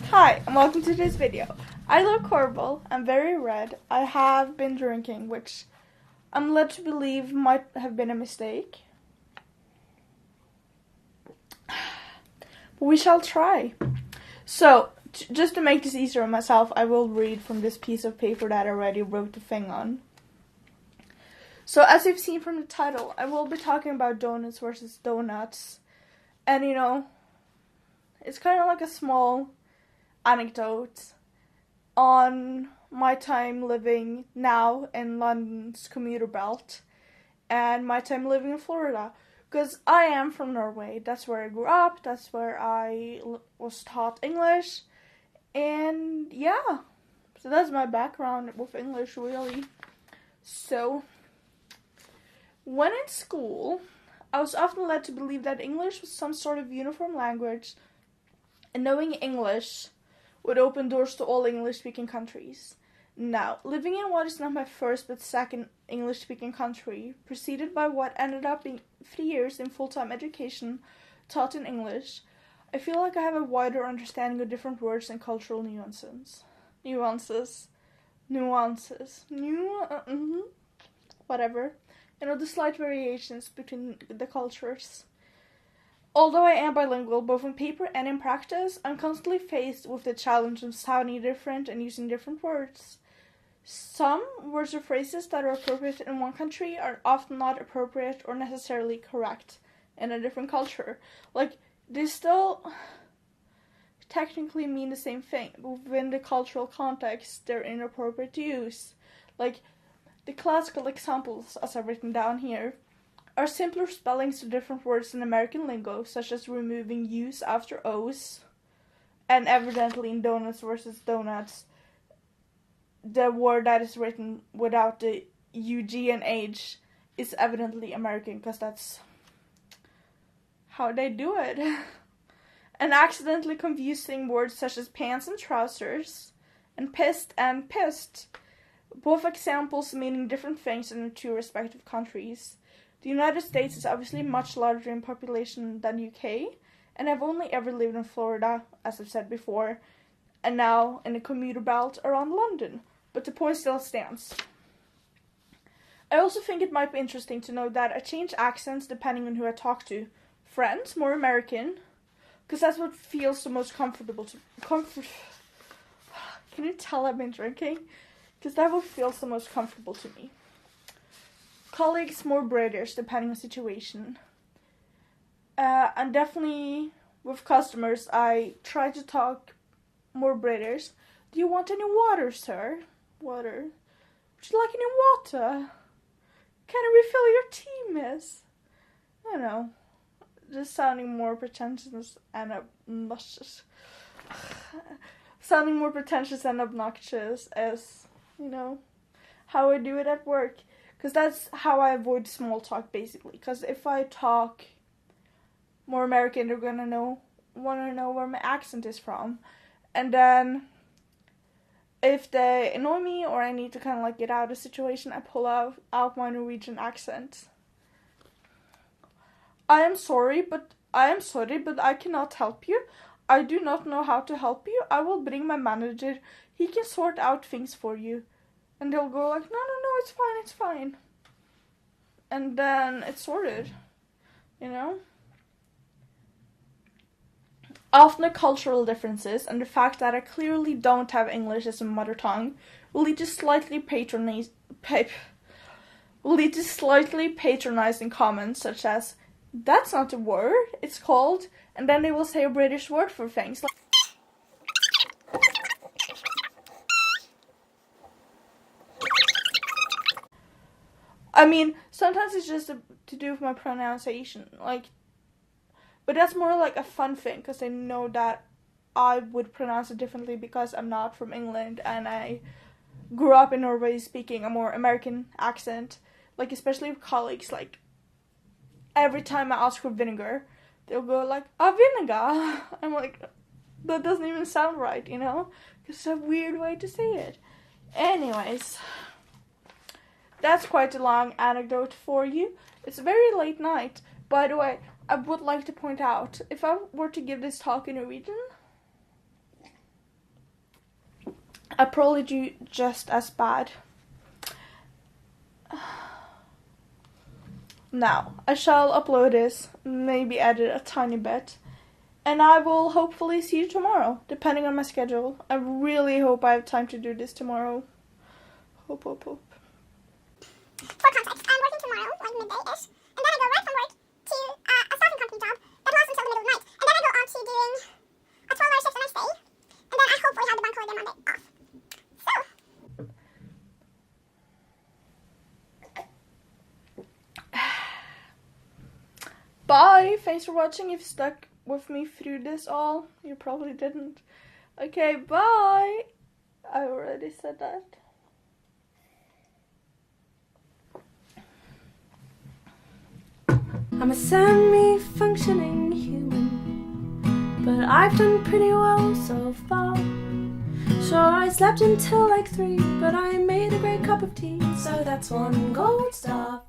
Hi, and welcome to this video. I look horrible. I'm very red. I have been drinking, which I'm led to believe might have been a mistake. But we shall try. So, just to make this easier on myself, I will read from this piece of paper that I already wrote the thing on. So, as you've seen from the title, I will be talking about donuts versus doughnuts. And, it's kind of like a small anecdote on my time living now in London's commuter belt and my time living in Florida. Because I am from Norway. That's where I grew up. That's where I was taught English. And yeah, so that's my background with English, really. So, when in school, I was often led to believe that English was some sort of uniform language, and knowing English would open doors to all English-speaking countries. Now, living in what is not my first but second English-speaking country, preceded by what ended up being 3 years in full-time education taught in English, I feel like I have a wider understanding of different words and cultural nuances. Whatever. The slight variations between the cultures. Although I am bilingual, both in paper and in practice, I'm constantly faced with the challenge of sounding different and using different words. Some words or phrases that are appropriate in one country are often not appropriate or necessarily correct in a different culture. Like, they still technically mean the same thing, but within the cultural context, they're inappropriate to use. Like, the classical examples, as I've written down here, are simpler spellings of different words in American lingo, such as removing U's after O's, and evidently in donuts versus donuts, the word that is written without the UG and H is evidently American, because that's how they do it. And accidentally confusing words such as pants and trousers, and pissed and pissed, both examples meaning different things in the two respective countries. The United States is obviously much larger in population than UK, and I've only ever lived in Florida, as I've said before, and now in the commuter belt around London, but the point still stands. I also think it might be interesting to know that I change accents depending on who I talk to. Friends, more American, because that's what feels the most comfortable to Can you tell I've been drinking? Because that what feels the most comfortable to me. Colleagues, more British, depending on situation. And definitely with customers, I try to talk more British. Do you want any water, sir? Water. Would you like any water? Can I refill your tea, miss? I don't know. Just sounding more pretentious and obnoxious. Sounding more pretentious and obnoxious as, how I do it at work. Because that's how I avoid small talk, basically. Because if I talk more American, they're gonna want to know where my accent is from. And then, if they annoy me or I need to kind of get out of the situation, I pull out my Norwegian accent. I am sorry, but I cannot help you. I do not know how to help you. I will bring my manager. He can sort out things for you. And they'll go like, no, it's fine. And then it's sorted, Often the cultural differences and the fact that I clearly don't have English as a mother tongue will lead to slightly patronizing comments such as, that's not a word, it's called, and then they will say a British word for things. Sometimes it's just to do with my pronunciation, but that's more like a fun thing, because they know that I would pronounce it differently because I'm not from England, and I grew up in Norway speaking a more American accent, especially with colleagues, every time I ask for vinegar, they'll go vinegar, I'm like, that doesn't even sound right, it's a weird way to say it. Anyways, that's quite a long anecdote for you. It's a very late night. By the way, I would like to point out, if I were to give this talk in Norwegian, I probably do just as bad. Now, I shall upload this, maybe edit a tiny bit, and I will hopefully see you tomorrow, depending on my schedule. I really hope I have time to do this tomorrow. Hope. For context, I'm working tomorrow, like midday-ish, and then I go right from work to a staffing company job that lasts until the middle of the night, and then I go on to doing a 12-hour shift the next day, and then I hopefully have the bank holiday Monday off. So, bye! Thanks for watching. If you stuck with me through this all, you probably didn't. Okay, bye! I already said that. I'm a semi-functioning human, but I've done pretty well so far. Sure, I slept until like 3, but I made a great cup of tea, so that's 1 gold star.